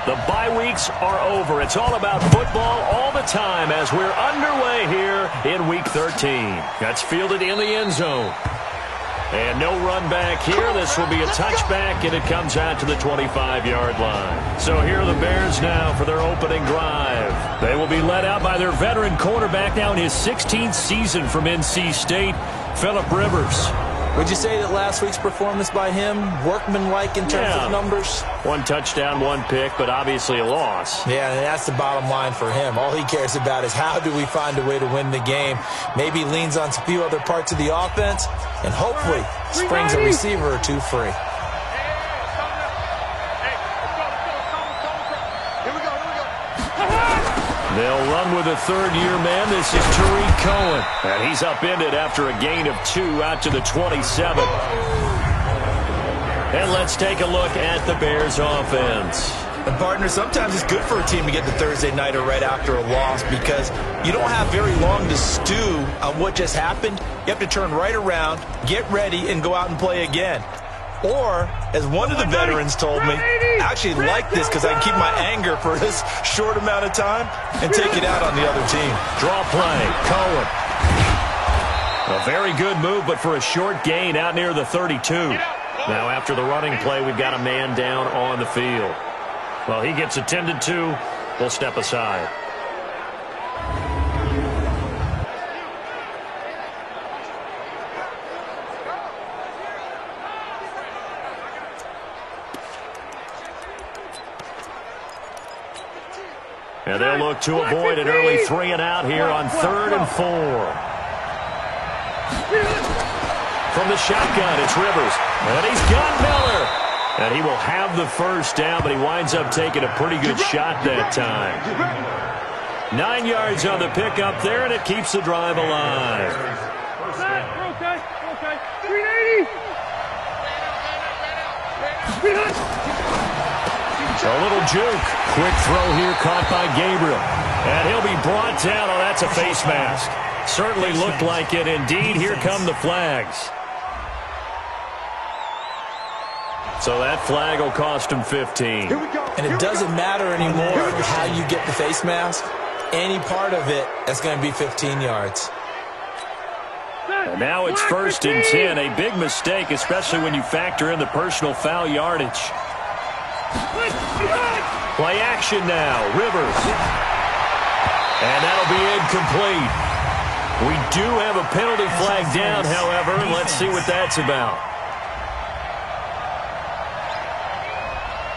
The bye weeks are over. It's all about football all the time as we're underway here in Week 13. That's fielded in the end zone. And no run back here. This will be a touchback, and it comes out to the 25-yard line. So here are the Bears now for their opening drive. They will be led out by their veteran quarterback now in his 16th season from NC State, Phillip Rivers. Would you say that last week's performance by him, workmanlike in terms of numbers? One touchdown, one pick, but obviously a loss. Yeah, and that's the bottom line for him. All he cares about is how do we find a way to win the game. Maybe leans on a few other parts of the offense, and hopefully springs a receiver or two free. They'll run with a third-year man. This is Tariq Cohen. And he's upended after a gain of 2 out to the 27. And let's take a look at the Bears offense. And partner, sometimes it's good for a team to get the Thursday nighter right after a loss because you don't have very long to stew on what just happened. You have to turn right around, get ready, and go out and play again. Or, as one of the veterans told me, I actually like this because I can keep my anger for this short amount of time and take it out on the other team. Draw play, Cohen. A very good move, but for a short gain out near the 32. Now after the running play, we've got a man down on the field. Well, he gets attended to. We'll step aside. And they'll look to avoid an early 3 and out here on 3rd and 4. From the shotgun, it's Rivers. And he's got Miller. And he will have the first down, but he winds up taking a pretty good shot that time. 9 yards on the pickup there, and it keeps the drive alive. Okay. 380. A little juke. Quick throw here caught by Gabriel. And he'll be brought down. Oh, that's a face mask. Certainly looked like it. Indeed, here come the flags. So that flag will cost him 15. And it doesn't matter anymore how you get the face mask. Any part of it, that's going to be 15 yards. And now it's 1st and 10. A big mistake, especially when you factor in the personal foul yardage. Play action now. Rivers. And that'll be incomplete. We do have a penalty flag down, however. Let's see what that's about.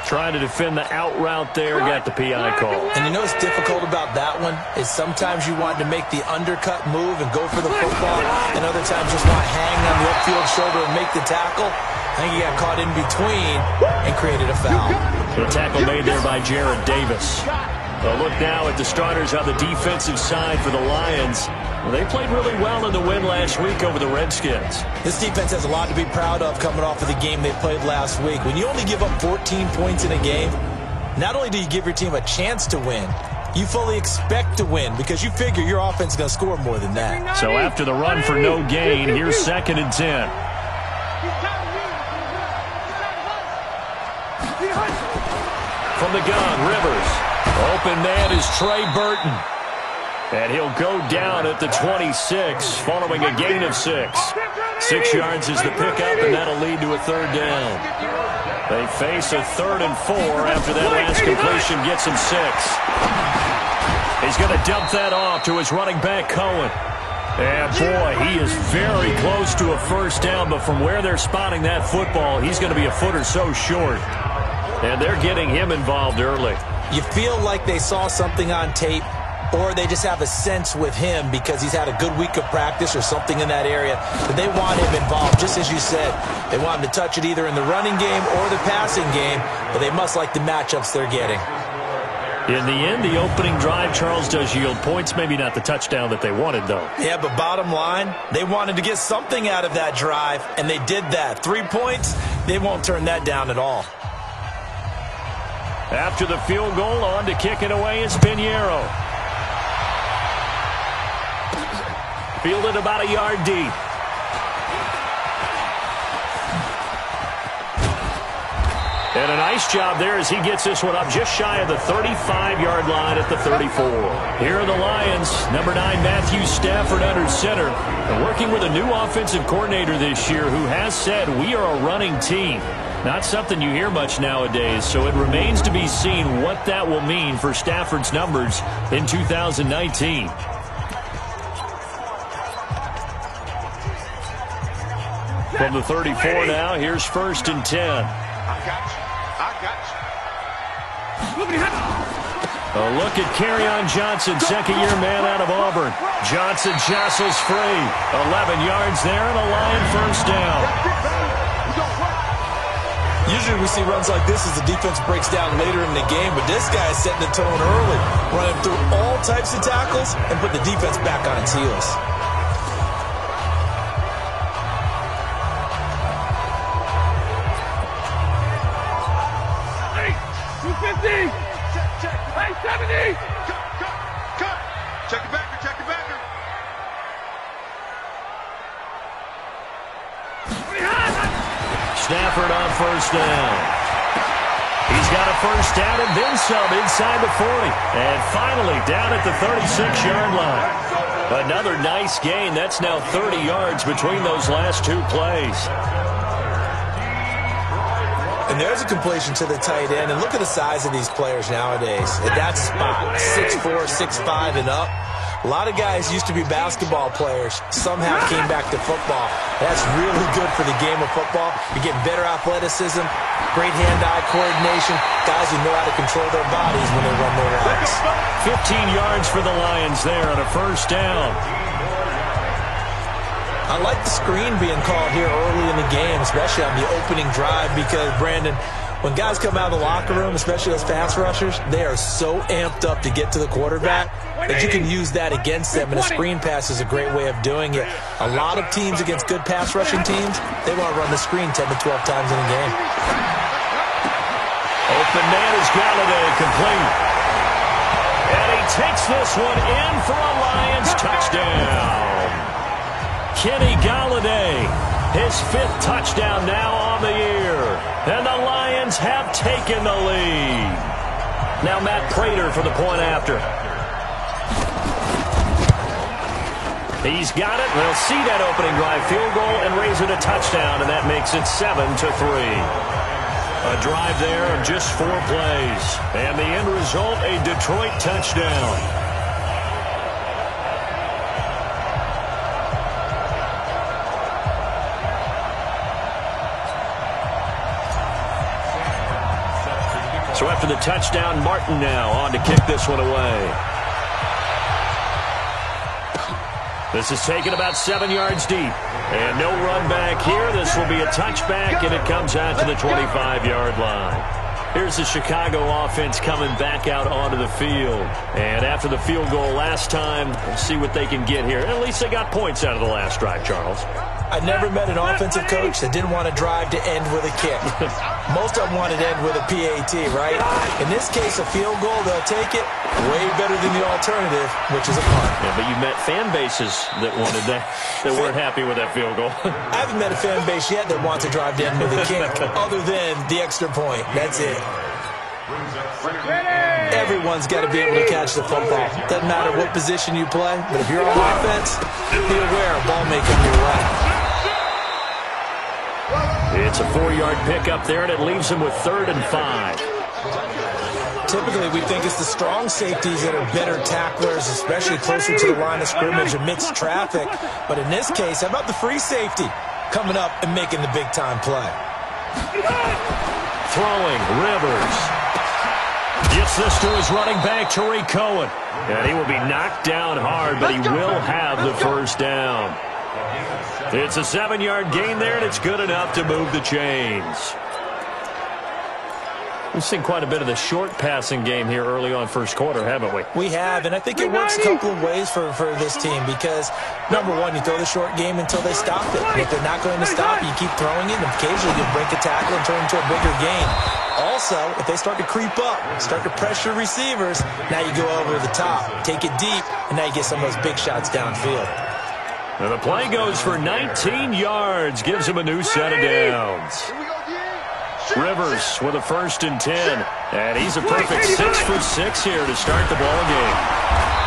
Trying to defend the out route there. Got the PI call. And you know what's difficult about that one is sometimes you want to make the undercut move and go for the football, and other times just want to hang on the upfield shoulder and make the tackle. I think he got caught in between and created a foul. The tackle made there by Jared Davis. A look now at the starters on the defensive side for the Lions. They played really well in the win last week over the Redskins. This defense has a lot to be proud of coming off of the game they played last week. When you only give up 14 points in a game, not only do you give your team a chance to win, you fully expect to win because you figure your offense is going to score more than that. So after the run for no gain, here's 2nd and 10. From the gun, Rivers. Open man is Trey Burton. And he'll go down at the 26 following a gain of 6. 6 yards is the pickup, and that'll lead to a 3rd down. They face a 3rd and 4 after that last completion gets him 6. He's going to dump that off to his running back, Cohen. And boy, he is very close to a first down, but from where they're spotting that football, he's going to be a foot or so short. And they're getting him involved early. You feel like they saw something on tape, or they just have a sense with him because he's had a good week of practice or something in that area that they want him involved. Just as you said, they want him to touch it either in the running game or the passing game, but they must like the matchups they're getting. In the end, the opening drive, Charles, does yield points. Maybe not the touchdown that they wanted, though. Yeah, but bottom line, they wanted to get something out of that drive, and they did that. 3 points, they won't turn that down at all. After the field goal, on to kick it away is Pinheiro. Fielded about a yard deep. And a nice job there as he gets this one up just shy of the 35-yard line at the 34. Here are the Lions. Number 9, Matthew Stafford under center. And working with a new offensive coordinator this year who has said we are a running team. Not something you hear much nowadays, so it remains to be seen what that will mean for Stafford's numbers in 2019. From the 34 now, here's 1st and 10. A look at Kerryon Johnson, second-year man out of Auburn. Johnson jostles free. 11 yards there and a Lion first down. Usually we see runs like this as the defense breaks down later in the game, but this guy is setting the tone early, running through all types of tackles and put the defense back on its heels. Hey, 70! Cut! Check it backer, check it backer! Stafford on first down. He's got a first down and then some inside the 40. And finally down at the 36-yard line. Another nice gain. That's now 30 yards between those last two plays. And there's a completion to the tight end. And look at the size of these players nowadays. At that spot, 6'4", 6'5", and up. A lot of guys used to be basketball players. Somehow came back to football. That's really good for the game of football. You're getting better athleticism, great hand-eye coordination, guys who know how to control their bodies when they run their routes. 15 yards for the Lions there on a first down. I like the screen being called here early in the game, especially on the opening drive, because, Brandon, when guys come out of the locker room, especially those pass rushers, they are so amped up to get to the quarterback that you can use that against them, and a screen pass is a great way of doing it. A lot of teams against good pass rushing teams, they want to run the screen 10 to 12 times in a game. Open man is Galladay, complete. And he takes this one in for a Lions touchdown. Kenny Galladay, his 5th touchdown now on the year. And the Lions have taken the lead. Now Matt Prater for the point after. He's got it. They'll see that opening drive field goal and raise it a touchdown, and that makes it 7-3. A drive there of just 4 plays. And the end result, a Detroit touchdown. So after the touchdown, Martin now on to kick this one away. This is taken about 7 yards deep. And no run back here. This will be a touchback, and it comes out to the 25-yard line. Here's the Chicago offense coming back out onto the field. And after the field goal last time, we'll see what they can get here. At least they got points out of the last drive, Charles. I never met an offensive coach that didn't want to drive to end with a kick. Most of them wanted to end with a PAT, right? In this case, a field goal, they'll take it way better than the alternative, which is a punt. Yeah, but you met fan bases that wanted that, that weren't happy with that field goal. I haven't met a fan base yet that wants to drive to end with a kick, other than the extra point. That's it. Everyone's got to be able to catch the football. Doesn't matter what position you play, but if you're on offense, be aware a ball may come your way. It's a 4-yard pickup there, and it leaves them with 3rd and 5. Typically, we think it's the strong safeties that are better tacklers, especially closer to the line of scrimmage amidst traffic. But in this case, how about the free safety coming up and making the big-time play? Throwing, Rivers. Gets this to his running back, Tariq Cohen. And he will be knocked down hard, but he will have the first down. It's a 7-yard gain there, and it's good enough to move the chains. We've seen quite a bit of the short passing game here early on first quarter, haven't we? We have, and I think it works a couple of ways for this team because, number one, you throw the short game until they stop it. And if they're not going to stop, you keep throwing it, and occasionally you'll break a tackle and turn into a bigger gain. Also, if they start to creep up, start to pressure receivers, now you go over the top, take it deep, and now you get some of those big shots downfield. And the play goes for 19 yards, gives him a new set of downs. Rivers with a 1st and 10. And he's a perfect 6 for 6 here to start the ball game.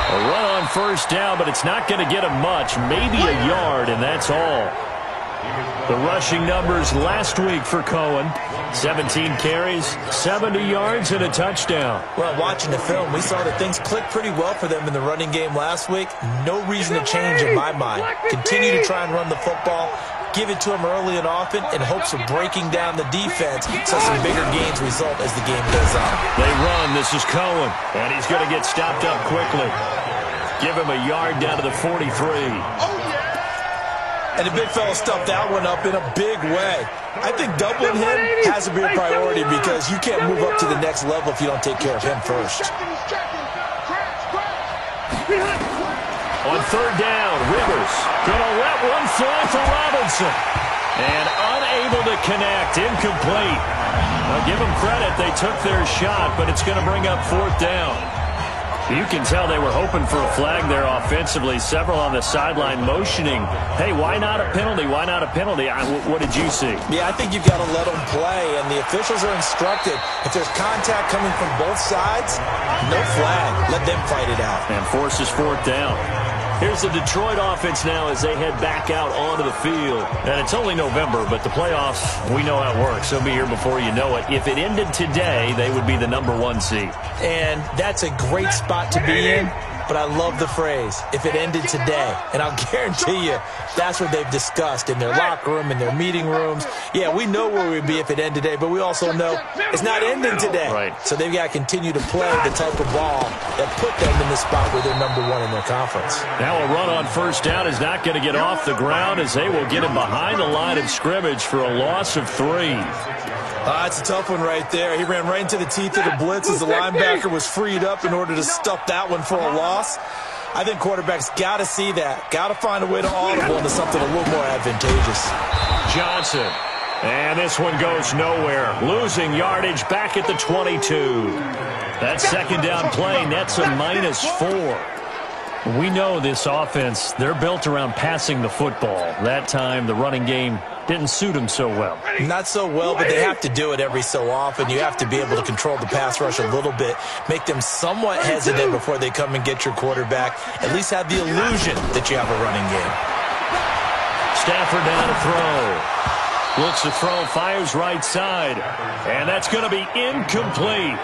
A run on 1st down, but it's not going to get him much. Maybe a yard, and that's all. The rushing numbers last week for Cohen. 17 carries, 70 yards, and a touchdown. Well, watching the film, we saw that things clicked pretty well for them in the running game last week. No reason to change in my mind. Continue to try and run the football. Give it to him early and often in hopes of breaking down the defense so some bigger gains result as the game goes on. They run. This is Cohen, and he's going to get stopped up quickly. Give him a yard down to the 43. And the big fella stuffed that one up in a big way. I think doubling him has to be a priority because you can't move up to the next level if you don't take care of him first. On 3rd down, Rivers going to let one fly for Robinson. And unable to connect, incomplete. I'll give them credit, they took their shot, but it's going to bring up 4th down. You can tell they were hoping for a flag there offensively. Several on the sideline motioning, hey, why not a penalty? Why not a penalty? What did you see? Yeah, I think you've got to let them play, and the officials are instructed. If there's contact coming from both sides, no flag. Let them fight it out. And forces 4th down. Here's the Detroit offense now as they head back out onto the field. And it's only November, but the playoffs, we know how it works. They'll be here before you know it. If it ended today, they would be the #1 seed. And that's a great spot to be in. But I love the phrase, if it ended today. And I'll guarantee you, that's what they've discussed in their locker room, in their meeting rooms. Yeah, we know where we'd be if it ended today, but we also know it's not ending today. Right. So they've got to continue to play the type of ball that put them in the spot where they're #1 in their conference. Now a run on 1st down is not going to get off the ground as they will get him behind the line of scrimmage for a loss of 3. That's a tough one right there. He ran right into the teeth of the blitz as the linebacker was freed up in order to stuff that one for a loss. I think quarterbacks got to see that. Got to find a way to audible into something a little more advantageous. Johnson. And this one goes nowhere. Losing yardage back at the 22. That 2nd down play nets a -4. We know this offense, they're built around passing the football. That time, the running game didn't suit them so well. Not so well, but they have to do it every so often. You have to be able to control the pass rush a little bit, make them somewhat hesitant before they come and get your quarterback. At least have the illusion that you have a running game. Stafford down to throw. Looks to throw, fires right side. And that's going to be incomplete.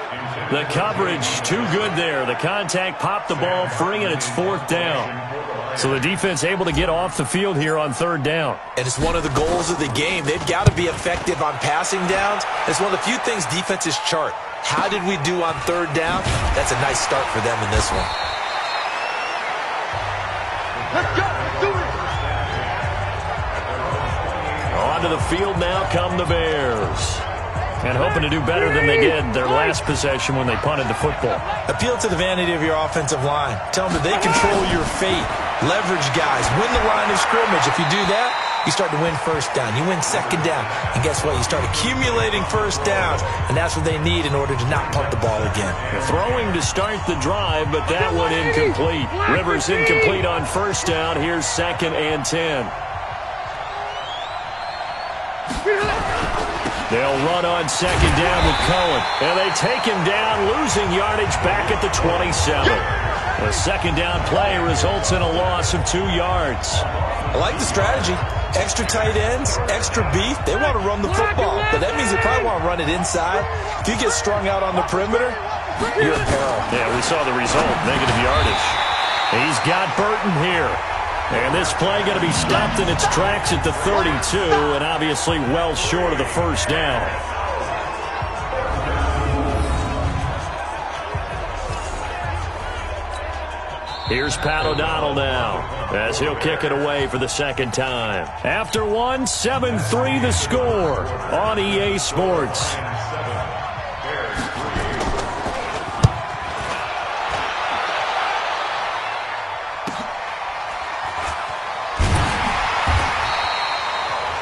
The coverage too good there. The contact popped the ball free, and it's 4th down. So the defense able to get off the field here on 3rd down. And it's one of the goals of the game. They've got to be effective on passing downs. It's one of the few things defenses chart. How did we do on 3rd down? That's a nice start for them in this one. Let's go. Do it. Onto the field now come the Bears. And hoping to do better than they did their last possession when they punted the football. Appeal to the vanity of your offensive line. Tell them that they control your fate. Leverage guys. Win the line of scrimmage. If you do that, you start to win 1st down. You win 2nd down. And guess what? You start accumulating 1st downs. And that's what they need in order to not punt the ball again. Throwing to start the drive, but that one incomplete. Rivers incomplete on 1st down. Here's 2nd and 10. They'll run on 2nd down with Cohen. And they take him down, losing yardage back at the 27. The 2nd down play results in a loss of 2 yards. I like the strategy. Extra tight ends, extra beef. They want to run the football, but that means they probably want to run it inside. If you get strung out on the perimeter, you're in peril. Yeah, we saw the result, negative yardage. He's got Burton here. And this play going to be stopped in its tracks at the 32, and obviously well short of the 1st down. Here's Pat O'Donnell now, as he'll kick it away for the 2nd time. After one, 7-3 the score on EA Sports.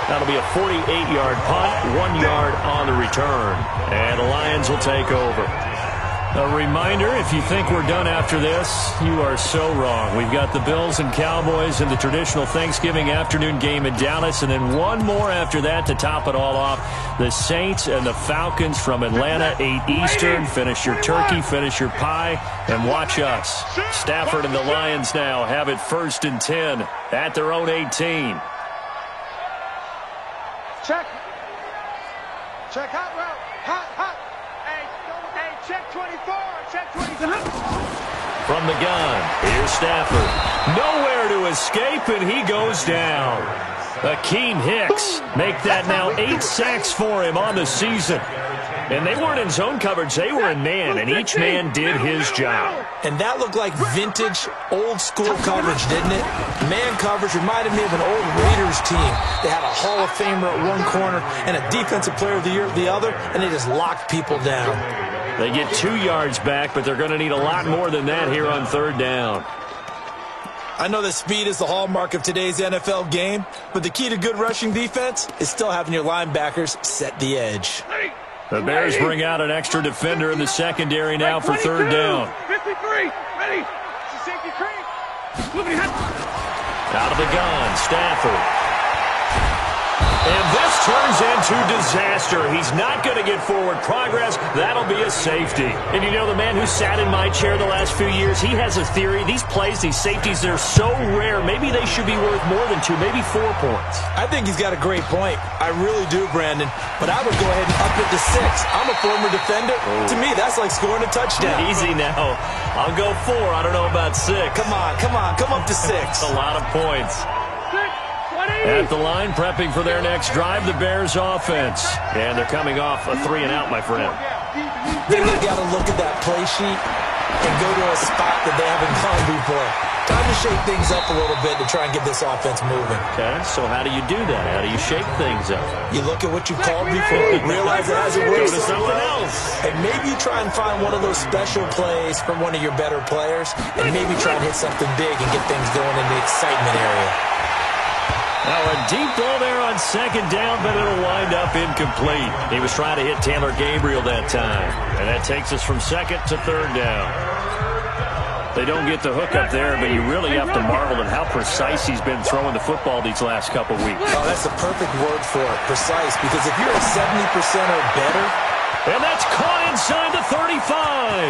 That'll be a 48-yard punt, 1 yard on the return. And the Lions will take over. A reminder, if you think we're done after this, you are so wrong. We've got the Bills and Cowboys in the traditional Thanksgiving afternoon game in Dallas, and then one more after that to top it all off. The Saints and the Falcons from Atlanta, 8 Eastern. Finish your turkey, finish your pie, and watch us. Stafford and the Lions now have it 1st and 10 at their own 18. Check. Check hot route. Hot. Hey, check 24. Check 24. From the gun, here's Stafford. Nowhere to escape, and he goes down. Akeem Hicks make that now 8 sacks for him on the season. And they weren't in zone coverage, they were in man, and each man did his job. And that looked like vintage, old-school coverage, didn't it? Man coverage reminded me of an old Raiders team. They had a Hall of Famer at one corner and a Defensive Player of the Year at the other, and they just locked people down. They get 2 yards back, but they're going to need a lot more than that here on 3rd down. I know that speed is the hallmark of today's NFL game, but the key to good rushing defense is still having your linebackers set the edge. The Bears bring out an extra defender in the secondary now for 3rd down. 53. Ready. Safety cream. Out of the gun, Stafford. And this turns into disaster. He's not going to get forward progress. That'll be a safety. And you know, the man who sat in my chair the last few years, he has a theory. These plays, these safeties, they're so rare. Maybe they should be worth more than 2, maybe 4 points. I think he's got a great point. I really do, Brandon. But I would go ahead and up it to 6. I'm a former defender. Oh. To me, that's like scoring a touchdown. Easy now. I'll go 4. I don't know about 6. Come on. Come up to 6. That's a lot of points. At the line, prepping for their next drive, the Bears offense. And they're coming off a 3-and-out, my friend. They've got to look at that play sheet and go to a spot that they haven't gone before. Time to shake things up a little bit to try and get this offense moving. Okay, so how do you do that? How do you shake things up? You look at what you've called before, realize it hasn't worked so something well, else. And maybe try and find one of those special plays from one of your better players, and maybe try and hit something big and get things going in the excitement area. Now a deep ball there on 2nd down, but it'll wind up incomplete. He was trying to hit Taylor Gabriel that time. And that takes us from 2nd to 3rd down. They don't get the hook up there, but you really have to marvel at how precise he's been throwing the football these last couple weeks. Oh, that's the perfect word for it, precise, because if you're at 70% or better. And that's caught inside the 35.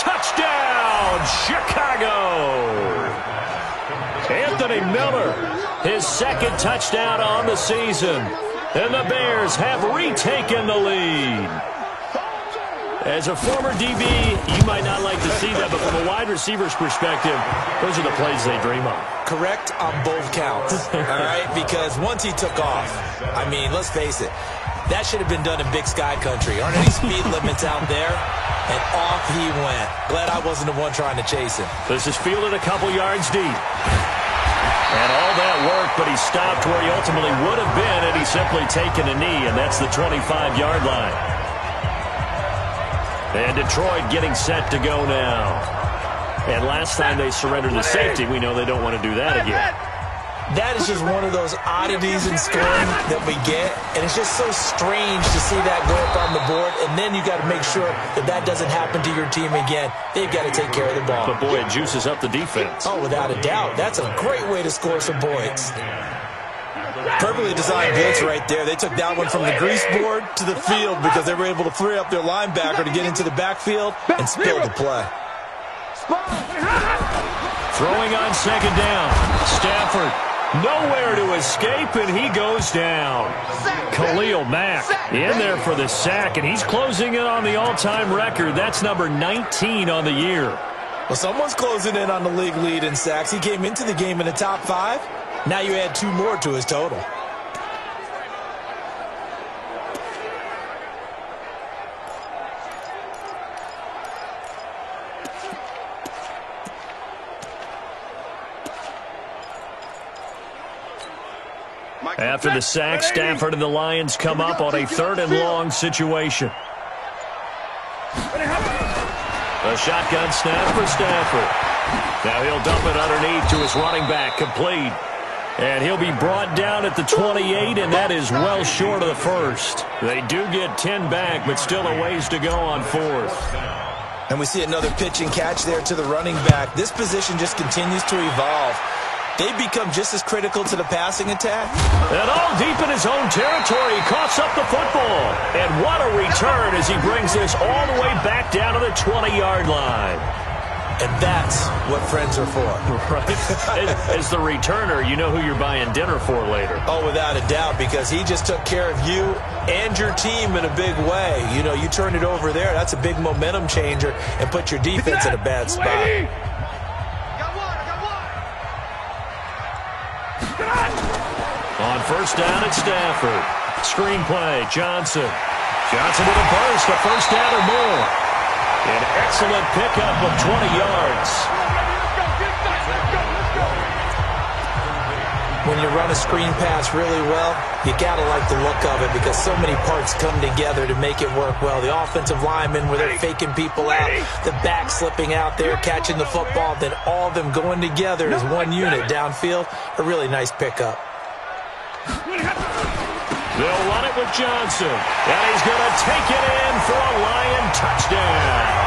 Touchdown, Chicago. Anthony Miller, his 2nd touchdown on the season. And the Bears have retaken the lead. As a former DB, you might not like to see that, but from a wide receiver's perspective, those are the plays they dream of. Correct on both counts, all right? Because once he took off, I mean, let's face it, that should have been done in Big Sky Country. Aren't any speed limits out there? And off he went. Glad I wasn't the one trying to chase him. This is fielded a couple yards deep. And all that work, but he stopped where he ultimately would have been, and he's simply taken a knee, and that's the 25-yard line. And Detroit getting set to go now. And last time they surrendered the safety, we know they don't want to do that again. That is just one of those oddities in scoring that we get, and it's just so strange to see that go up on the board, and then you got to make sure that that doesn't happen to your team again. They've got to take care of the ball. But, boy, it juices up the defense. Oh, without a doubt. That's a great way to score some points. Perfectly designed blitz right there. They took that one from the grease board to the field because they were able to free up their linebacker to get into the backfield and spill the play. Throwing on 2nd down. Stafford. Nowhere to escape, and he goes down. Khalil Mack in there for the sack, and he's closing in on the all-time record. That's number 19 on the year. Well, someone's closing in on the league lead in sacks. He came into the game in the top 5. Now you add 2 more to his total. After the sack, Stafford and the Lions come up on a 3rd and long situation. A shotgun snap for Stafford. Now he'll dump it underneath to his running back, complete. And he'll be brought down at the 28, and that is well short of the first. They do get 10 back, but still a ways to go on fourth. And we see another pitch and catch there to the running back. This position just continues to evolve. They've become just as critical to the passing attack. And all deep in his own territory, he coughs up the football. And what a return as he brings this all the way back down to the 20-yard line. And that's what friends are for. Right? As the returner, you know who you're buying dinner for later. Oh, without a doubt, because he just took care of you and your team in a big way. You know, you turn it over there, that's a big momentum changer and put your defense in a bad spot. On first down at Stafford. Screen play, Johnson. Johnson with a burst, a first down or more. An excellent pickup of 20 yards. When you run a screen pass really well, you got to like the look of it because so many parts come together to make it work well. The offensive linemen where they're faking people out, the back slipping out there, catching the football, then all of them going together as one unit downfield. A really nice pickup. They'll run it with Johnson. And he's going to take it in for a Lion touchdown.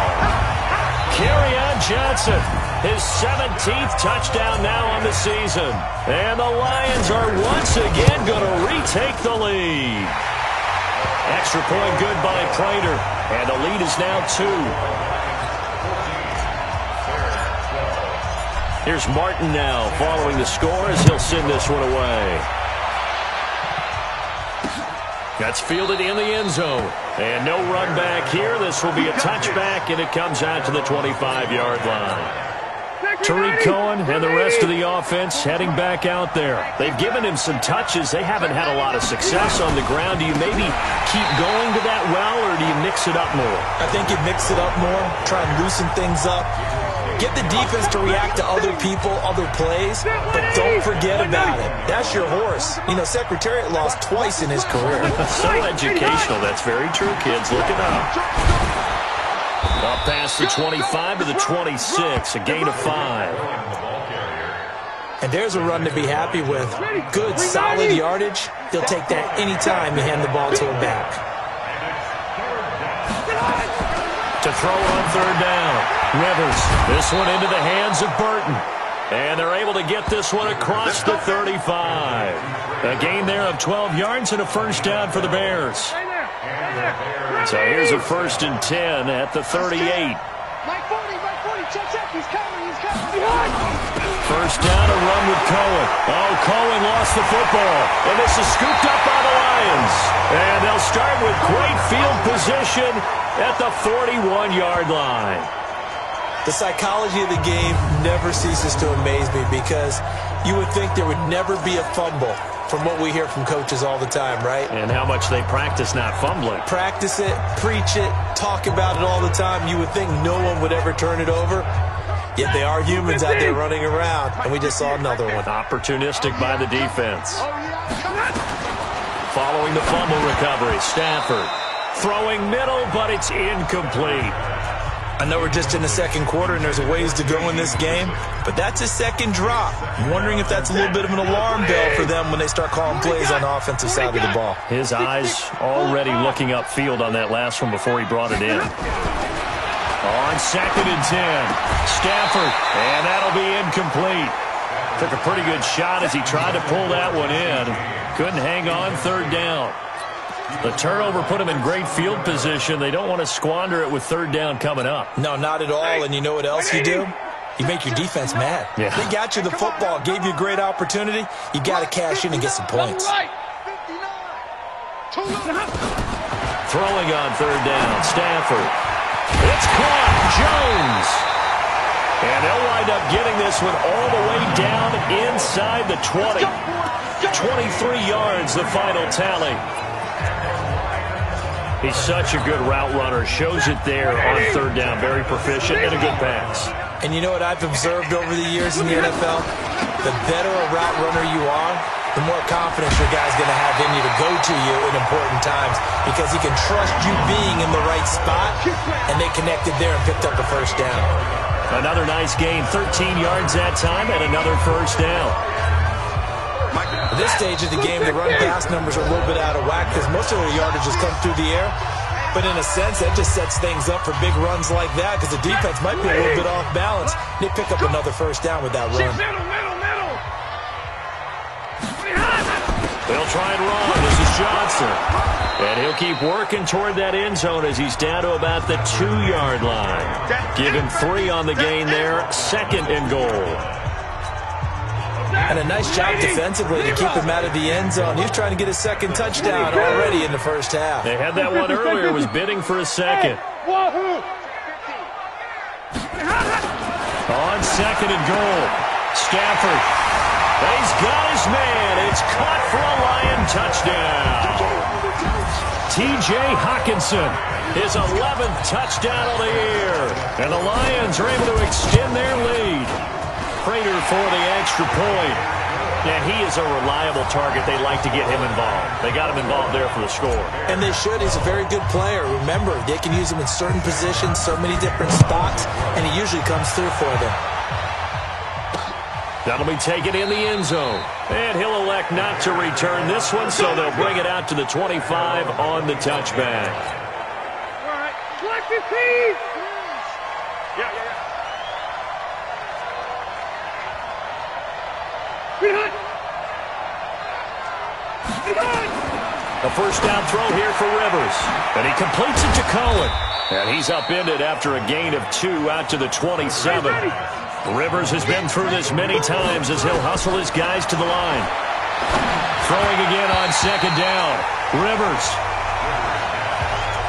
Kerryon Johnson, his 17th touchdown now on the season. And the Lions are once again going to retake the lead. Extra point good by Prater. And the lead is now 2. Here's Martin now following the score as he'll send this one away. That's fielded in the end zone. And no run back here. This will be a touchback, and it comes out to the 25-yard line. Tariq Cohen and the rest of the offense heading back out there. They've given him some touches. They haven't had a lot of success on the ground. Do you maybe keep going to that well, or do you mix it up more? I think you mix it up more, try and loosen things up. Get the defense to react to other people, other plays, but don't forget about it. That's your horse. You know, Secretariat lost twice in his career. So educational. That's very true, kids. Look it up. Up past the 25 to the 26, a gain of 5. And there's a run to be happy with. Good, solid yardage. He'll take that anytime you hand the ball to him back. To throw on third down. Rivers, this one into the hands of Burton. And they're able to get this one across the 35. A gain there of 12 yards and a first down for the Bears. So here's a 1st and 10 at the 38. First down, a run with Cohen. Oh, Cohen lost the football. And this is scooped up by the Lions. And they'll start with great field position at the 41-yard line. The psychology of the game never ceases to amaze me because you would think there would never be a fumble from what we hear from coaches all the time, right? And how much they practice not fumbling. Practice it, preach it, talk about it all the time. You would think no one would ever turn it over. Yet they are humans out there running around, and we just saw another one. Opportunistic by the defense. Following the fumble recovery, Stafford. Throwing middle, but it's incomplete. I know we're just in the second quarter and there's a ways to go in this game, but that's a second drop. I'm wondering if that's a little bit of an alarm bell for them when they start calling plays on the offensive side of the ball. His eyes already looking upfield on that last one before he brought it in. On 2nd and 10, Stafford, and that'll be incomplete. Took a pretty good shot as he tried to pull that one in. Couldn't hang on third down. The turnover put them in great field position. They don't want to squander it with third down coming up. No, not at all. And you know what else you do? You make your defense mad. Yeah. They got you the football, gave you a great opportunity. You got to cash in and get some points. Throwing on third down, Stafford. It's caught, Jones. And they'll wind up getting this one all the way down inside the 20. 23 yards, the final tally. He's such a good route runner. Shows it there on third down. Very proficient and a good pass. And you know what I've observed over the years in the NFL? The better a route runner you are, the more confidence your guy's going to have in you to go to you in important times because he can trust you being in the right spot, and they connected there and picked up a first down. Another nice gain, 13 yards that time, and another first down. At this stage of the game, the run-pass numbers are a little bit out of whack because most of their yardage has come through the air. But in a sense, that just sets things up for big runs like that because the defense might be a little bit off balance. They pick up another first down with that run. They'll try and run. This is Johnson. And he'll keep working toward that end zone as he's down to about the 2-yard line. Give him 3 on the gain there. 2nd and goal. And a nice job defensively to keep him out of the end zone. He's trying to get his 2nd touchdown already in the first half. They had that one earlier, was bidding for a 2nd. On 2nd and goal, Stafford. He's got his man. It's caught for a Lion touchdown. T.J. Hockenson, his 11th touchdown of the year. And the Lions are able to extend their lead. Prater for the extra point. Yeah, he is a reliable target. They like to get him involved. They got him involved there for the score. And they should. He's a very good player. Remember, they can use him in certain positions, so many different spots, and he usually comes through for them. That'll be taken in the end zone. And he'll elect not to return this one, so they'll bring it out to the 25 on the touchback. All right, collect the team. Yeah. A first down throw here for Rivers. And he completes it to Cohen. And he's upended after a gain of 2 out to the 27. Rivers has been through this many times as he'll hustle his guys to the line. Throwing again on 2nd down. Rivers.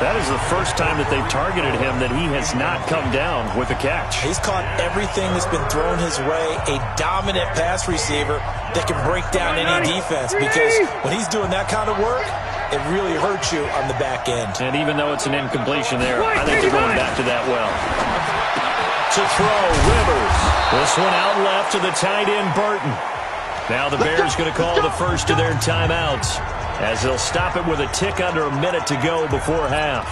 That is the first time that they've targeted him that he has not come down with a catch. He's caught everything that's been thrown his way. A dominant pass receiver that can break down any defense because when he's doing that kind of work, it really hurts you on the back end. And even though it's an incompletion there, I think they're going back to that well. To throw, Rivers. This one out left to the tight end, Burton. Now the Bears going to call the first of their timeouts as they'll stop it with a tick under a minute to go before half.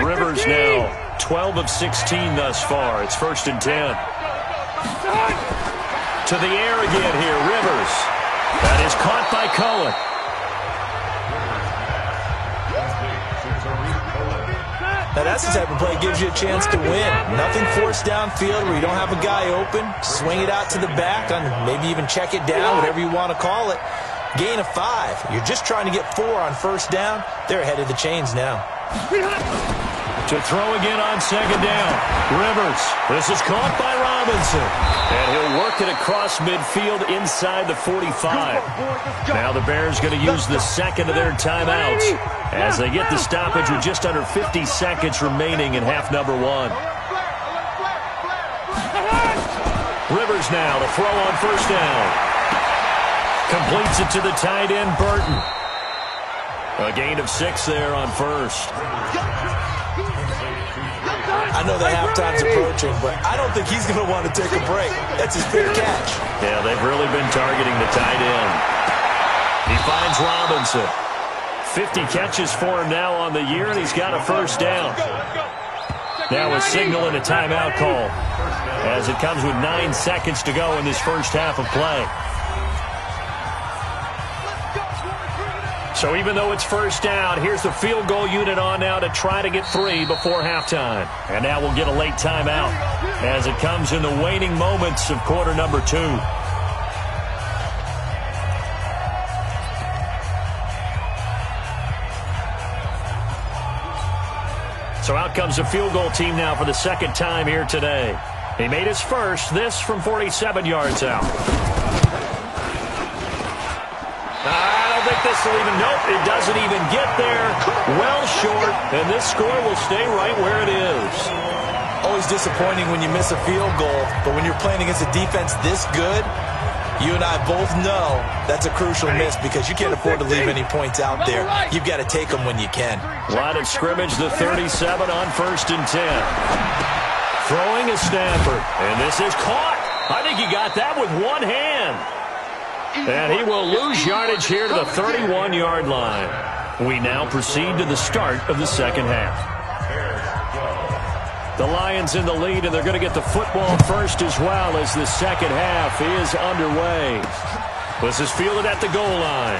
Rivers now 12 of 16 thus far. It's 1st and 10. To the air again here, Rivers. That is caught by Cohen. Now that's the type of play that gives you a chance to win. Nothing forced downfield where you don't have a guy open. Swing it out to the back, and maybe even check it down, whatever you want to call it. Gain of 5. You're just trying to get 4 on first down. They're ahead of the chains now. To throw again on 2nd down. Rivers. This is caught by Robinson. And he'll work it across midfield inside the 45. Now the Bears going to use the 2nd of their timeouts as they get the stoppage with just under 50 seconds remaining in half number 1. Rivers now to throw on first down. Completes it to the tight end, Burton. A gain of 6 there on first. I know the halftime's approaching, but I don't think he's going to want to take a break. That's his big catch. Yeah, they've really been targeting the tight end. He finds Robinson. 50 catches for him now on the year, and he's got a first down. Now a signal and a timeout call as it comes with 9 seconds to go in this first half of play. So even though it's first down, here's the field goal unit on now to try to get 3 before halftime. And now we'll get a late timeout as it comes in the waning moments of quarter number 2. So out comes the field goal team now for the 2nd time here today. He made his first, this from 47 yards out. This will even, nope, it doesn't even get there. Well short, and this score will stay right where it is. Always disappointing when you miss a field goal, but when you're playing against a defense this good, you and I both know that's a crucial miss because you can't afford to leave any points out there. You've got to take them when you can. Line of scrimmage, the 37 on 1st and 10. Throwing is Stafford, and this is caught. I think he got that with one hand. And he will lose yardage here to the 31-yard line. We now proceed to the start of the second half. The Lions in the lead, and they're going to get the football first as well as the second half is underway. This is fielded at the goal line.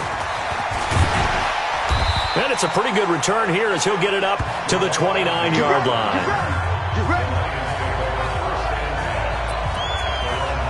And it's a pretty good return here as he'll get it up to the 29-yard line.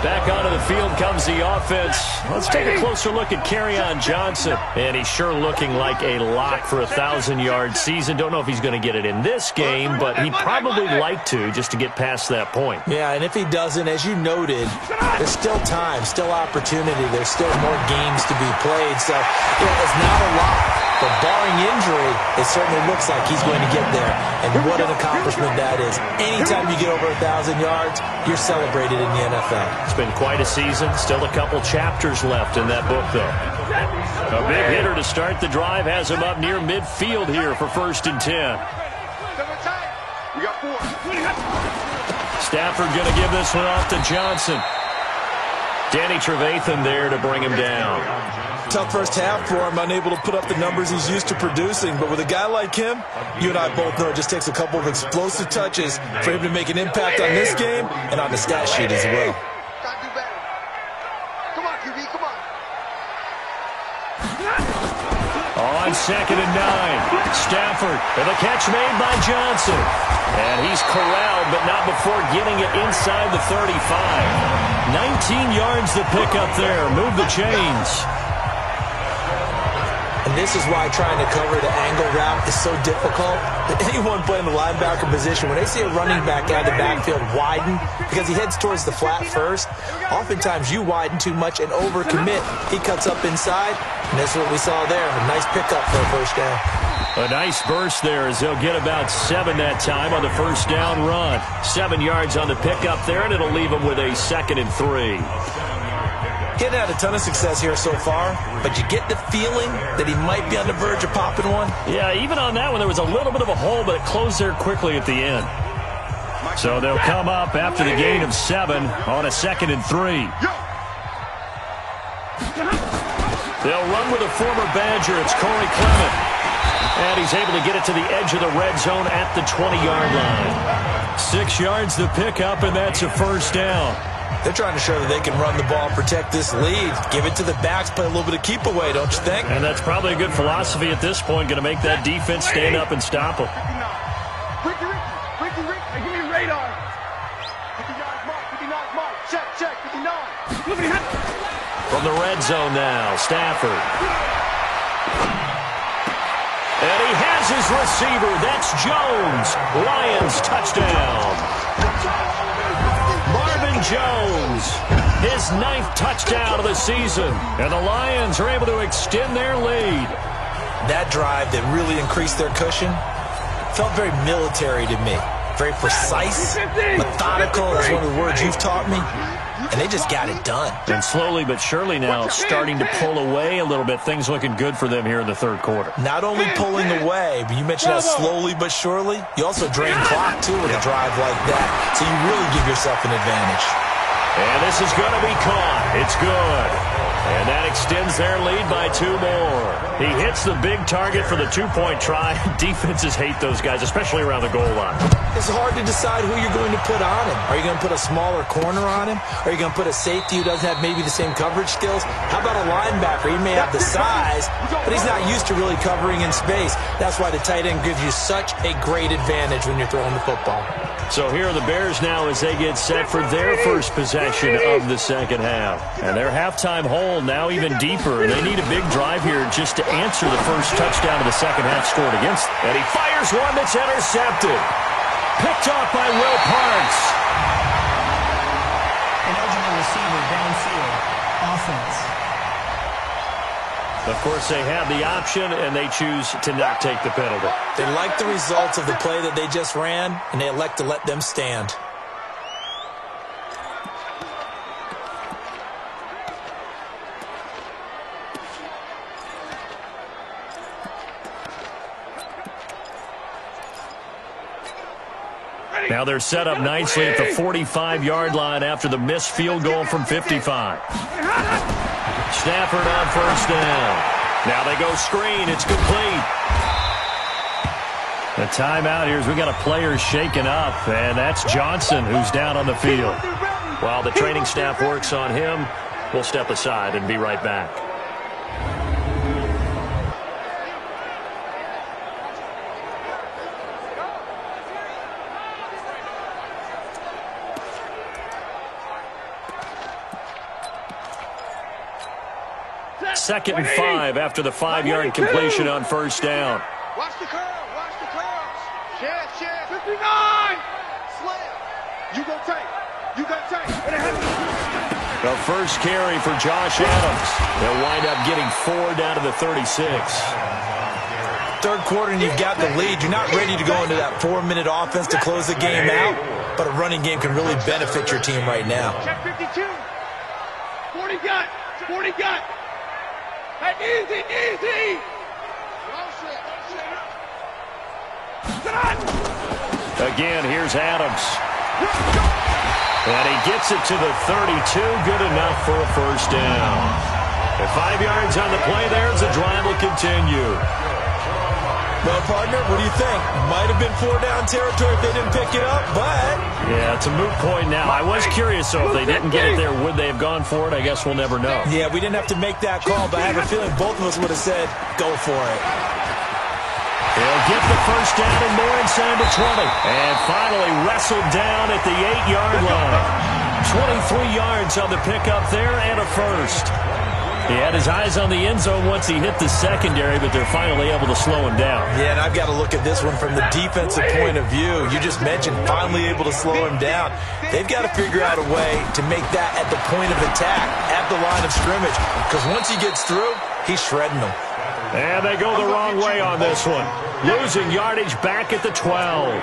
Back onto the field comes the offense. Let's take a closer look at Kerryon Johnson. And he's sure looking like a lock for a 1,000-yard season. Don't know if he's going to get it in this game, but he'd probably like to just to get past that point. Yeah, and if he doesn't, as you noted, there's still time, still opportunity. There's still more games to be played. So, it's not a lock. But barring injury, it certainly looks like he's going to get there. And what an accomplishment that is. Anytime you get over 1,000 yards, you're celebrated in the NFL. It's been quite a season. Still a couple chapters left in that book, though. A big hitter to start the drive has him up near midfield here for 1st and 10. We got 4. Stafford going to give this one off to Johnson. Danny Trevathan there to bring him down. Tough first half for him, unable to put up the numbers he's used to producing. But with a guy like him, you and I both know it just takes a couple of explosive touches for him to make an impact on this game and on the stat sheet as well. Gotta do better. Come on, QB, come on. On 2nd and 9, Stafford with a catch made by Johnson. And he's corralled, but not before getting it inside the 35. 19 yards to pick up there. Move the chains. And this is why trying to cover the angle route is so difficult. Anyone playing the linebacker position, when they see a running back out of the backfield widen, because he heads towards the flat first, oftentimes you widen too much and overcommit. He cuts up inside, and that's what we saw there. A nice pickup for a first down. A nice burst there as they'll get about 7 that time on the first down run. 7 yards on the pickup there, and it'll leave them with a 2nd and 3. Getting had a ton of success here so far, but you get the feeling that he might be on the verge of popping one. Yeah, even on that one, there was a little bit of a hole, but it closed there quickly at the end. So they'll come up after the gain of 7 on a 2nd and 3. They'll run with a former Badger. It's Corey Clement. And he's able to get it to the edge of the red zone at the 20-yard line. 6 yards to pick up, and that's a first down. They're trying to show that they can run the ball and protect this lead. Give it to the backs, play a little bit of keep away, don't you think? And that's probably a good philosophy at this point, going to make that defense stand up and stop them. Ricky, hey, give me a radar. 59 mark, 59 mark. Check, 59. From the red zone now, Stafford. And he has his receiver. That's Jones. Lions touchdown. Marvin Jones, his 9th touchdown of the season. And the Lions are able to extend their lead. That drive that really increased their cushion felt very military to me. Very precise, methodical. That's one of the words you've taught me. And they just got it done. And slowly but surely now starting to pull away a little bit. Things looking good for them here in the 3rd quarter. Not only pulling away, but you mentioned that slowly but surely. You also drain clock, too, with a drive like that. So you really give yourself an advantage. And this is going to be caught. It's good. And that extends their lead by 2 more. He hits the big target for the 2-point try. Defenses hate those guys, especially around the goal line. It's hard to decide who you're going to put on him. Are you going to put a smaller corner on him? Are you going to put a safety who doesn't have maybe the same coverage skills? How about a linebacker? He may have the size, but he's not used to really covering in space. That's why the tight end gives you such a great advantage when you're throwing the football. So here are the Bears now as they get set for their first possession of the second half. And their halftime hole now even deeper. They need a big drive here just to answer the first touchdown of the second half scored against them. And he fires one that's intercepted. Picked off by Will Parks. An eligible receiver downfield. Offense. Of course, they have the option, and they choose to not take the penalty. They like the results of the play that they just ran, and they elect to let them stand. Now they're set up nicely at the 45-yard line after the missed field goal from 55. Stafford on first down. Now they go screen. It's complete. The timeout here is we got a player shaken up, and that's Johnson who's down on the field. While the training staff works on him, we'll step aside and be right back. Second and 5 after the 5-yard completion on first down. Watch the curve. Watch the curves. Chance. 59. Slam. You go tight. You got tight. The first carry for Josh Adams. They'll wind up getting 4 down to the 36. Third quarter and you've got the lead. You're not ready to go into that 4-minute offense to close the game out, but a running game can really benefit your team right now. Check 52. 40 got. 40 got. Easy. Again, here's Adams. And he gets it to the 32. Good enough for a first down. At 5 yards on the play there as the drive will continue. Well, partner, what do you think? Might have been 4-down territory if they didn't pick it up, but... Yeah, it's a moot point now. I was curious, so if they didn't get it there, would they have gone for it? I guess we'll never know. Yeah, we didn't have to make that call, but I have a feeling both of us would have said, go for it. They'll get the first down and more inside the 20. And finally wrestled down at the 8-yard line. 23 yards on the pickup there and a first. He had his eyes on the end zone once he hit the secondary, but they're finally able to slow him down. Yeah, and I've got to look at this one from the defensive point of view. You just mentioned finally able to slow him down. They've got to figure out a way to make that at the point of attack, at the line of scrimmage, because once he gets through, he's shredding them. And they go the wrong way on this one. Losing yardage back at the 12.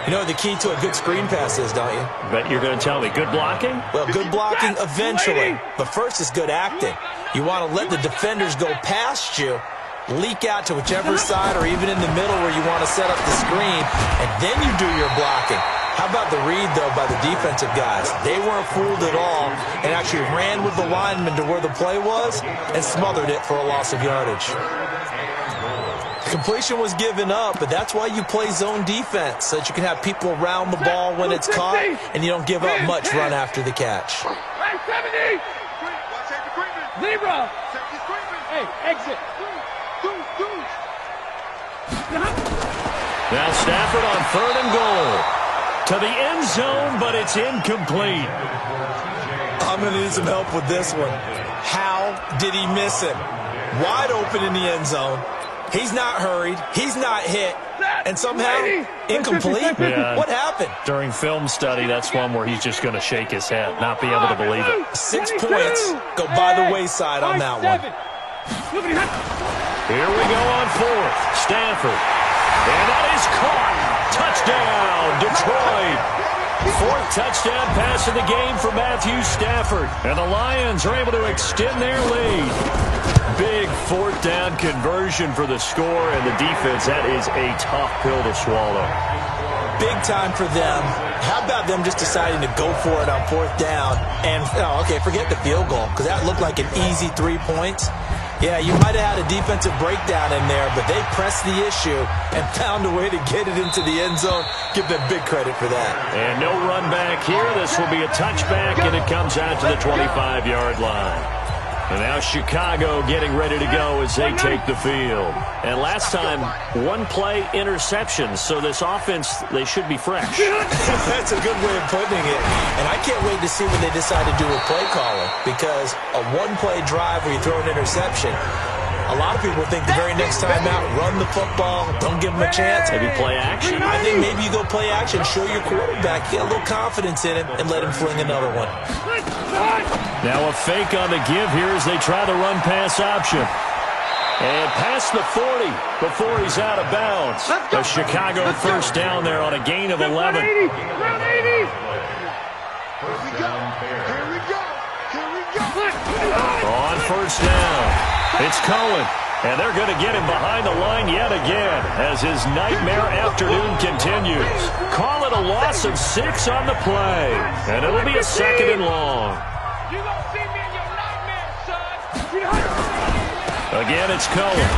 You know what the key to a good screen pass is, don't you? Bet you're going to tell me good blocking? Well, good blocking eventually. But first is good acting. You want to let the defenders go past you, leak out to whichever side or even in the middle where you want to set up the screen, and then you do your blocking. How about the read, though, by the defensive guys? They weren't fooled at all and actually ran with the lineman to where the play was and smothered it for a loss of yardage. Completion was given up, but that's why you play zone defense, so that you can have people around the ball when it's caught, and you don't give up much run after the catch. Hey, 70! Zebra! Hey, exit! Now Stafford on 3rd and goal. To the end zone, but it's incomplete. I'm going to need some help with this one. How did he miss it? Wide open in the end zone. He's not hurried. He's not hit. And somehow, incomplete? Yeah. What happened? During film study, that's one where he's just going to shake his head, not be able to believe it. 6 points go by the wayside on that one. Here we go on 4th. Stafford. And that is caught. Touchdown, Detroit. 4th touchdown pass of the game for Matthew Stafford. And the Lions are able to extend their lead. Big 4th down conversion for the score, and the defense, that is a tough pill to swallow. Big time for them. How about them just deciding to go for it on 4th down? And, okay, forget the field goal, because that looked like an easy 3 points. Yeah, you might have had a defensive breakdown in there, but they pressed the issue and found a way to get it into the end zone. Give them big credit for that. And no run back here. This will be a touchback, and it comes out to the 25-yard line. And now Chicago getting ready to go as they take the field. And last time, 1-play interception. So this offense, they should be fresh. That's a good way of putting it. And I can't wait to see when they decide to do a play caller, because a 1-play drive where you throw an interception, a lot of people think the very next time out, run the football, don't give them a chance. Maybe play action. I think maybe you go play action, show your quarterback, get a little confidence in him, and let him fling another one. Now a fake on the give here as they try the run-pass option. And past the 40 before he's out of bounds. The Chicago first down there on a gain of 11. Here we go. On first down, it's Cohen. And they're going to get him behind the line yet again as his nightmare afternoon continues. Call it a loss of 6 on the play. And it'll be a 2nd and long. You gonna see me in your nightmare, son. Again, it's Cohen.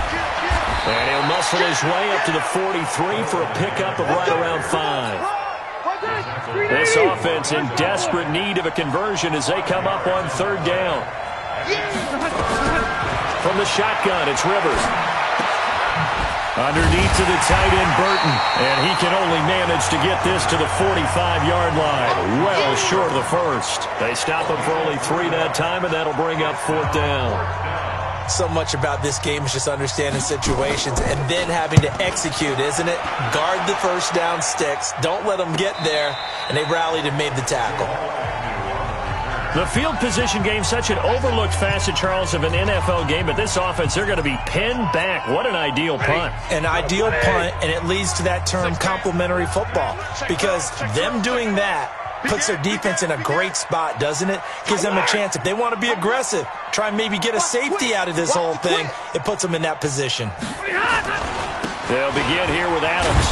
And he'll muscle his way up to the 43 for a pickup of right around 5. This offense in desperate need of a conversion as they come up on 3rd down. From the shotgun, it's Rivers. Underneath to the tight end, Burton. And he can only manage to get this to the 45-yard line. Well short of the first. They stop him for only 3 that time, and that'll bring up 4th down. So much about this game is just understanding situations and then having to execute, isn't it? Guard the first down sticks. Don't let them get there. And they rallied and made the tackle. The field position game, such an overlooked facet, Charles, of an NFL game. But this offense, they're going to be pinned back. What an ideal punt. An ideal punt, and it leads to that term complementary football. Because them doing that puts their defense in a great spot, doesn't it? Gives them a chance. If they want to be aggressive, try and maybe get a safety out of this whole thing, it puts them in that position. They'll begin here with Adams.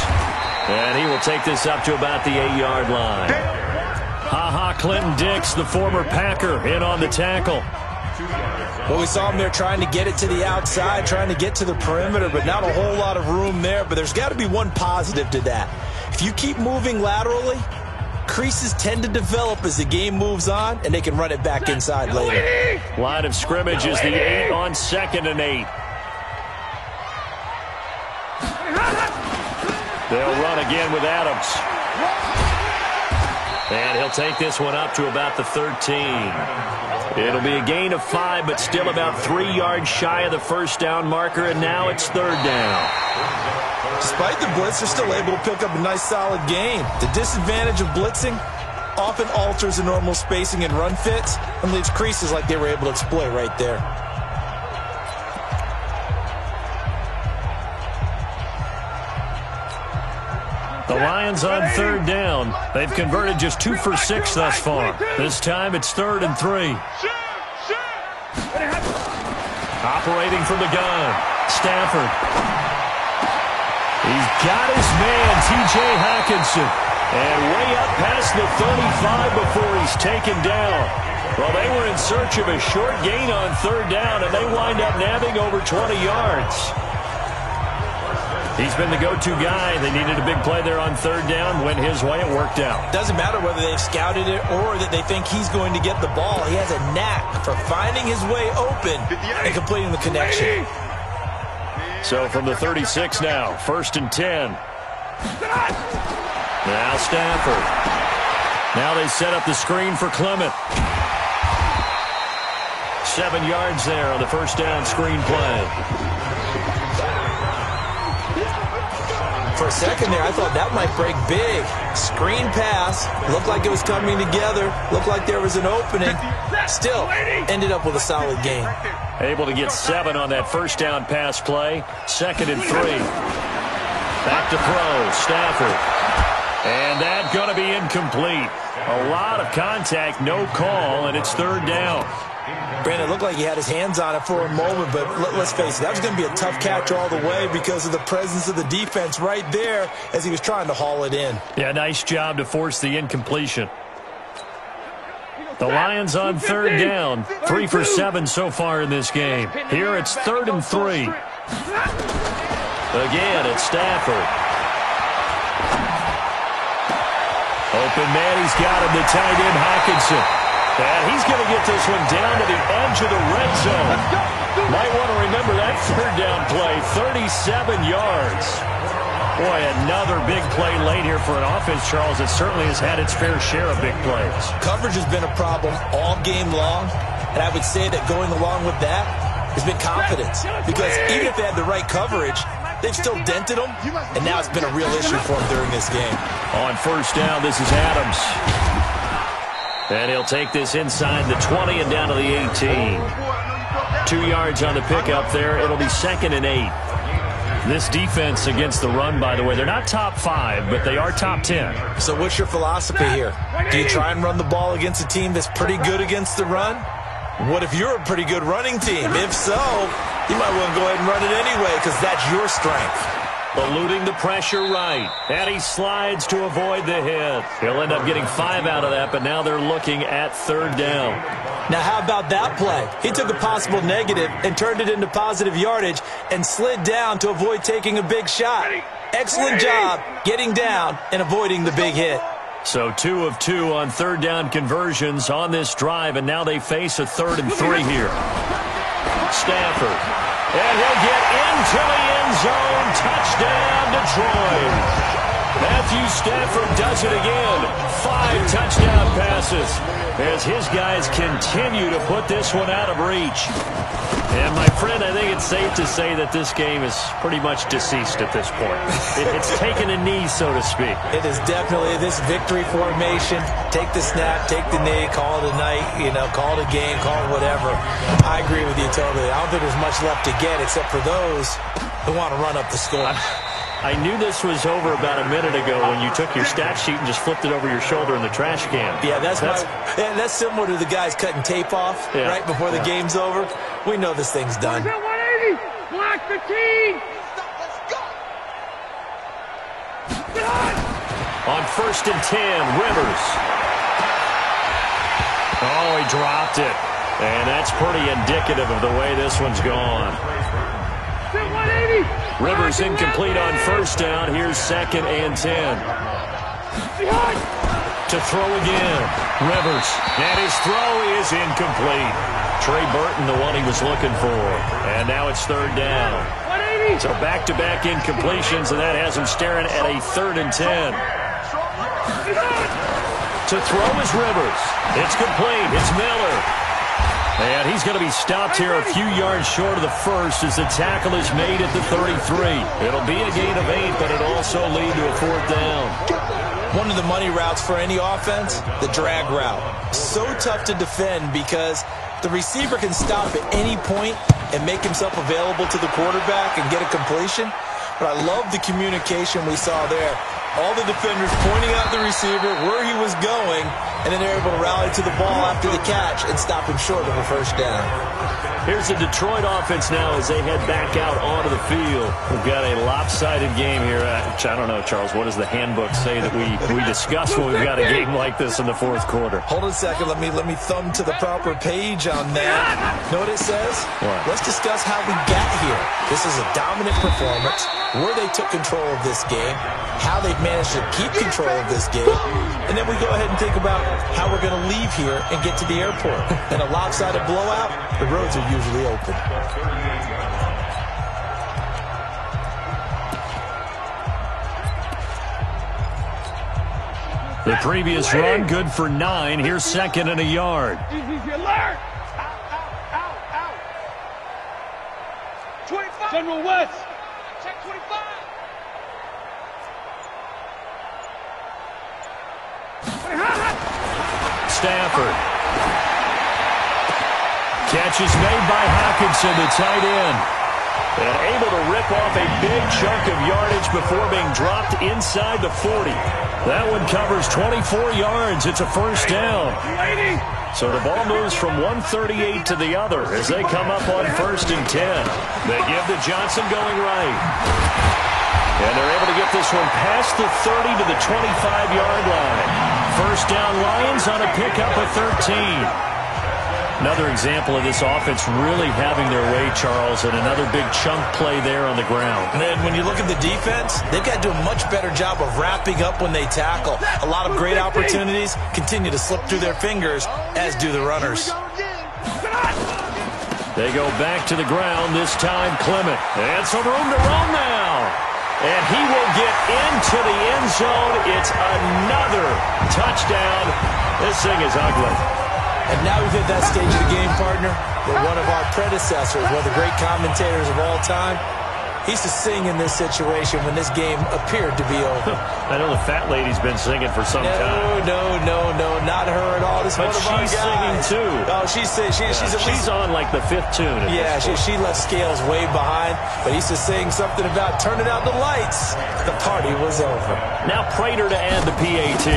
And he will take this up to about the 8-yard line. Clinton Dix, the former Packer, in on the tackle. Well, we saw him there trying to get it to the outside, trying to get to the perimeter, but not a whole lot of room there. But there's got to be one positive to that. If you keep moving laterally, creases tend to develop as the game moves on, and they can run it back inside later. Line of scrimmage is the 8 on 2nd and 8. They'll run again with Adams. And he'll take this one up to about the 13. It'll be a gain of 5, but still about 3 yards shy of the first down marker, and now it's 3rd down. Despite the blitz, they're still able to pick up a nice solid gain. The disadvantage of blitzing often alters the normal spacing and run fits and leaves creases like they were able to exploit right there. The Lions on 3rd down. They've converted just 2 for 6 thus far. This time it's 3rd and 3. Operating from the gun, Stafford. He's got his man, T.J. Hockenson. And way up past the 35 before he's taken down. Well, they were in search of a short gain on 3rd down, and they wind up nabbing over 20 yards. He's been the go-to guy. They needed a big play there on 3rd down. Went his way. It worked out. Doesn't matter whether they've scouted it or that they think he's going to get the ball. He has a knack for finding his way open and completing the connection. So from the 36 now, 1st and 10. Now Stafford. Now they set up the screen for Clement. 7 yards there on the first down screen play. For a second there, I thought that might break big. Screen pass. Looked like it was coming together. Looked like there was an opening. Still, ended up with a solid game. Able to get 7 on that first down pass play. 2nd and 3. Back to throw. Stafford. And that's going to be incomplete. A lot of contact, no call, and it's 3rd down. Brandon, it looked like he had his hands on it for a moment, but let's face it, that was going to be a tough catch all the way because of the presence of the defense right there as he was trying to haul it in. Yeah, nice job to force the incompletion. The Lions on 3rd down, 3 for 7 so far in this game. Here it's 3rd and 3. Again, it's Stafford. Open man, he's got him, the tight end Hockenson. And he's going to get this one down to the edge of the red zone. Might want to remember that 3rd down play, 37 yards. Boy, another big play late here for an offense, Charles, that certainly has had its fair share of big plays. Coverage has been a problem all game long, and I would say that going along with that has been confidence. Because even if they had the right coverage, they've still dented them, and now it's been a real issue for them during this game. On first down, this is Adams. And he'll take this inside the 20 and down to the 18. 2 yards on the pickup there. It'll be 2nd and 8. This defense against the run, by the way, they're not top 5, but they are top 10. So what's your philosophy here? Do you try and run the ball against a team that's pretty good against the run? What if you're a pretty good running team? If so, you might want to go ahead and run it anyway because that's your strength. eluding the pressure right. And he slides to avoid the hit. He'll end up getting 5 out of that, but now they're looking at 3rd down. Now, how about that play? He took a possible negative and turned it into positive yardage and slid down to avoid taking a big shot. Excellent job getting down and avoiding the big hit. So 2 of 2 on 3rd down conversions on this drive, and now they face a 3rd and 3 here. Stafford. And he'll get into the end zone. Touchdown, Detroit. Matthew Stafford does it again. 5 touchdown passes as his guys continue to put this one out of reach. And, my friend, I think it's safe to say that this game is pretty much deceased at this point. It's taken a knee, so to speak. It is definitely this victory formation. Take the snap, take the knee, call it a night, call it a game, call it whatever. I agree with you totally. I don't think there's much left to get except for those who want to run up the score. I knew this was over about a minute ago when you took your stat sheet and just flipped it over your shoulder in the trash can. Yeah, that's similar to the guys cutting tape off right before the game's over. We know this thing's done. 180, block the team. On 1st and 10, Rivers. Oh, he dropped it. And that's pretty indicative of the way this one's gone. Rivers incomplete on 1st down. Here's 2nd and 10. To throw again. Rivers. And his throw is incomplete. Trey Burton, the one he was looking for. And now it's 3rd down. So back-to-back incompletions, and that has him staring at a 3rd and 10. To throw is Rivers. It's complete. It's Miller. And he's going to be stopped here a few yards short of the first as the tackle is made at the 33. It'll be a gain of 8, but it'll also lead to a 4th down. One of the money routes for any offense, the drag route. So tough to defend because the receiver can stop at any point and make himself available to the quarterback and get a completion. But I love the communication we saw there. All the defenders pointing out the receiver, where he was going, and then they're able to rally to the ball after the catch and stop him short of a 1st down. Here's the Detroit offense now as they head back out onto the field. We've got a lopsided game here. I don't know, Charles, what does the handbook say that we discuss when we've got a game like this in the 4th quarter? Hold on a second. Let me thumb to the proper page on that. Know what it says? What? Let's discuss how we got here. This is a dominant performance, where they took control of this game, how they've managed to keep control of this game, and then we go ahead and think about how we're going to leave here and get to the airport. In a lopsided blowout, the roads are usually open. The previous run, good for 9. Here's 2nd and a yard. Easy, alert! Out. 25. General West. Check 25. Stafford. Catch is made by Hockenson, the tight end. And able to rip off a big chunk of yardage before being dropped inside the 40. That one covers 24 yards. It's a 1st down. So the ball moves from 138 to the other as they come up on 1st and 10. They give to Johnson going right. And they're able to get this one past the 30 to the 25-yard line. 1st down Lions on a pickup of 13. Another example of this offense really having their way, Charles, and another big chunk play there on the ground. And when you look at the defense, they've got to do a much better job of wrapping up when they tackle. A lot of great opportunities continue to slip through their fingers, as do the runners. They go back to the ground, this time Clement. And some room to roam now. And he will get into the end zone. It's another touchdown. This thing is ugly. And now we've hit that stage of the game, partner, where one of our predecessors, one of the great commentators of all time, he used to sing in this situation when this game appeared to be over. I know the fat lady's been singing for some time. No, not her at all. This but one of our she's guys. singing too. Oh, she's on like the 5th tune. Yeah, she left Scales way behind, but he used to sing something about turning out the lights. The party was over. Now Prater to add the PAT.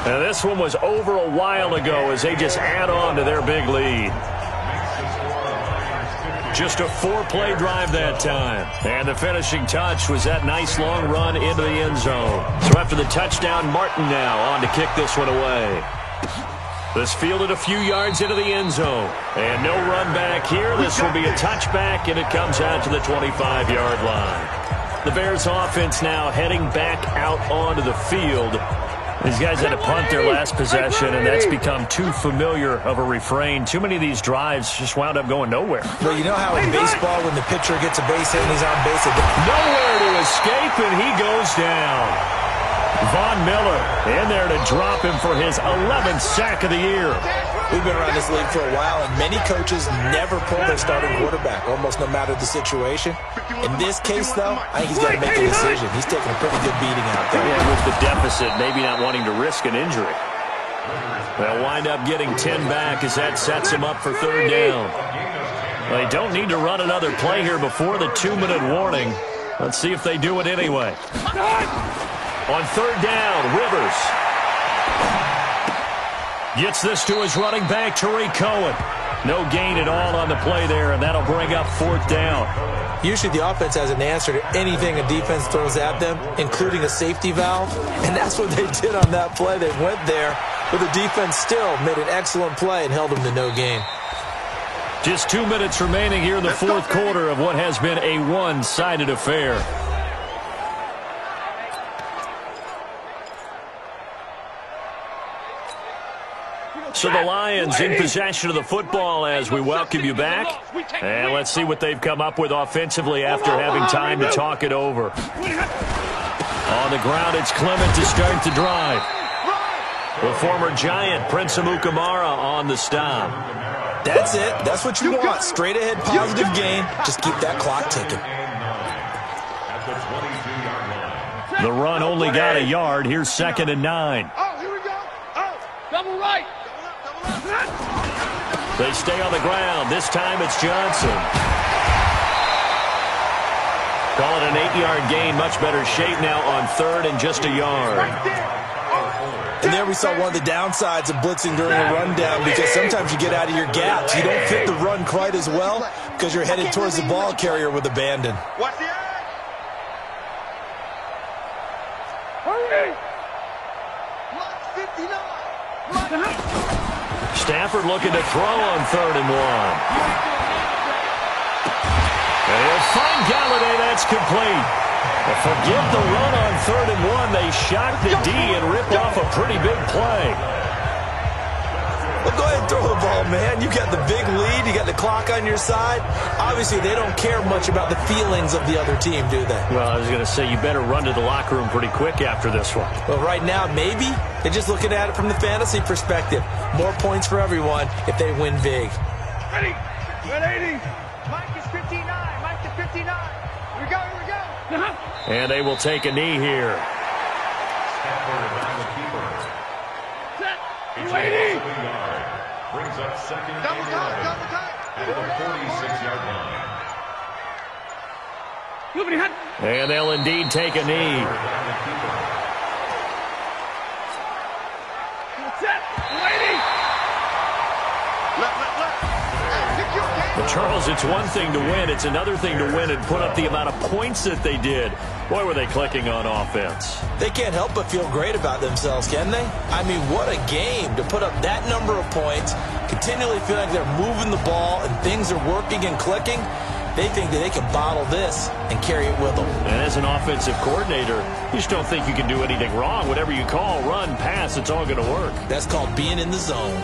And this one was over a while ago as they just add on to their big lead. just a 4-play drive that time. And the finishing touch was that nice long run into the end zone. So after the touchdown, Martin now on to kick this one away. This fielded a few yards into the end zone. And no run back here. This will be a touchback, and it comes out to the 25-yard line. The Bears offense now heading back out onto the field. These guys had to punt their last possession, and that's become too familiar of a refrain. Too many of these drives just wound up going nowhere. Well, you know how in baseball, when the pitcher gets a base hit and he's on base, nowhere to escape, and he goes down. Von Miller in there to drop him for his 11th sack of the year. We've been around this league for a while, and many coaches never pull their starting quarterback, almost no matter the situation. In this case, though, I think he's got to make a decision. He's taking a pretty good beating out there. Yeah, with the deficit, maybe not wanting to risk an injury. They'll wind up getting 10 back as that sets him up for third down. They don't need to run another play here before the 2-minute warning. Let's see if they do it anyway. On third down, Rivers gets this to his running back, Tariq Cohen. No gain at all on the play there, and that'll bring up fourth down. Usually the offense has an answer to anything a defense throws at them, including a safety valve, and that's what they did on that play. They went there, but the defense still made an excellent play and held them to no gain. Just 2 minutes remaining here in the fourth quarter of what has been a one-sided affair. So the Lions in possession of the football as we welcome you back. And let's see what they've come up with offensively after having time to talk it over. On the ground, it's Clement to start the drive. The former Giant, Prince Amukamara, on the stop. That's it. That's what you want. Straight ahead, positive gain. Just keep that clock ticking. The run only got a yard. Here's 2nd and 9. Oh, here we go. Oh, double right. They stay on the ground. This time it's Johnson. Call it an 8-yard gain. Much better shape now on third and just a yard. And there we saw one of the downsides of blitzing during a rundown, because sometimes you get out of your gaps. You don't fit the run quite as well because you're headed towards the ball carrier with abandon. Watch the eye. Hurry. Block 59. Stafford looking to throw on 3rd and 1. And he'll find Galladay. That's complete. Forget the run on 3rd and 1. They shock the D and rip off a pretty big play. Well, go ahead and throw the ball, man. You got the big lead. You got the clock on your side. Obviously, they don't care much about the feelings of the other team, do they? Well, I was going to say, you better run to the locker room pretty quick after this one. Well, right now, maybe. They're just looking at it from the fantasy perspective. More points for everyone if they win big. Ready. 180. Mike is 59. Mike is 59. Here we go. Here we go. And they will take a knee here. Set. 280. Brings up 2nd and 11 Double time. at the 46-yard line. And they'll indeed take a knee. Set. 280. Left. But Charles, it's one thing to win. It's another thing to win and put up the amount of points that they did. Boy, were they clicking on offense. They can't help but feel great about themselves, can they? I mean, what a game to put up that number of points, continually feel like they're moving the ball and things are working and clicking. They think that they can bottle this and carry it with them. And as an offensive coordinator, you just don't think you can do anything wrong. Whatever you call, run, pass, it's all going to work. That's called being in the zone.